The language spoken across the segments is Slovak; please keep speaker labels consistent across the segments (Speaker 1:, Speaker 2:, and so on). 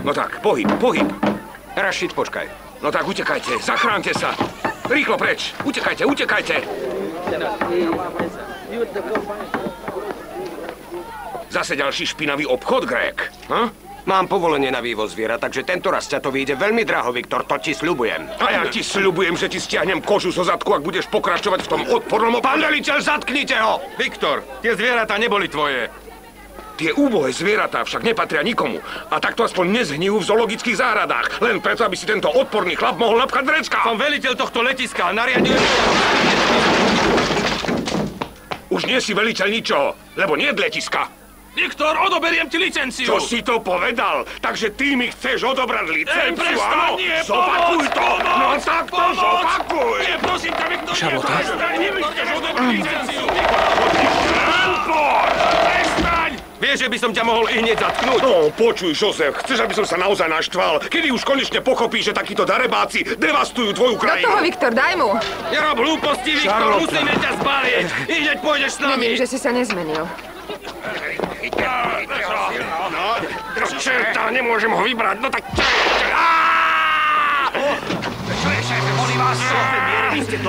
Speaker 1: No tak, pohyb, pohyb.
Speaker 2: Rašid, počkaj.
Speaker 1: No tak utekajte, zachránte sa. Rýchlo preč, utekajte, utekajte. Zase ďalší špinavý obchod, Greg. Hm?
Speaker 2: Mám povolenie na vývoz zviera, takže tento raz ťa to vyjde veľmi draho, Viktor, to ti sľubujem.
Speaker 1: A ja ti sľubujem, že ti stiahnem kožu zo zadku, ak budeš pokračovať v tom odpornom
Speaker 2: Pán veliteľ, zatknite ho!
Speaker 3: Viktor, tie zvieratá neboli tvoje.
Speaker 1: Tie úbohé zvieratá však nepatria nikomu. A takto aspoň nezhnijú v zoologických záhradách. Len preto, aby si tento odporný chlap mohol napchať vrecka.
Speaker 3: Som veliteľ tohto letiska a nariadujem...
Speaker 1: Už nie si veliteľ ničoho, lebo nie je letiska.
Speaker 3: Viktor, odoberiem ti licenciu!
Speaker 1: Čo si to povedal? Takže ty mi chceš odobrať licenciu,
Speaker 3: prestaň,
Speaker 1: áno?
Speaker 3: nie,
Speaker 1: Zopakuj
Speaker 3: pomoc,
Speaker 1: to!
Speaker 3: pomoc,
Speaker 1: No tak to
Speaker 3: pomoc!
Speaker 1: zopakuj!
Speaker 3: Nie, prosím ťa, Viktor,
Speaker 4: Šarlota?
Speaker 3: prestaň, nie chceš odobrať licenciu!
Speaker 1: Antón!
Speaker 3: Prestaň! Vieš, že by som ťa mohol i hneď zatknúť?
Speaker 1: No, počuj, Jozef, chceš, aby som sa naozaj naštval? Kedy už konečne pochopíš, že takíto darebáci devastujú tvoju
Speaker 5: Do
Speaker 1: krajinu?
Speaker 5: toho, Viktor, daj mu!
Speaker 3: Nerob hlúposti, Viktor,
Speaker 1: Charlotte.
Speaker 3: musíme ťa zbalieť! I hneď pôjdeš s nami!
Speaker 5: Vidím, že si sa nezmenil.
Speaker 1: No, čerta, nemôžem ho vybrať, no tak...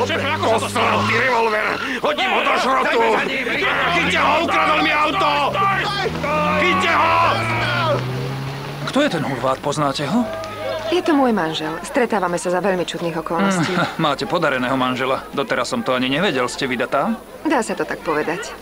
Speaker 3: Šéfe, ako sa to stalo?
Speaker 1: Posratý revolver! Hodím ho do šrotu! Chyťte ho, ukradol mi auto! Chyťte ho!
Speaker 4: Kto je ten hulvát, poznáte ho?
Speaker 5: Je to môj manžel. Stretávame sa za veľmi čudných okolností.
Speaker 4: Máte podareného manžela. Doteraz som to ani nevedel, ste vydatá?
Speaker 5: Dá sa to tak povedať.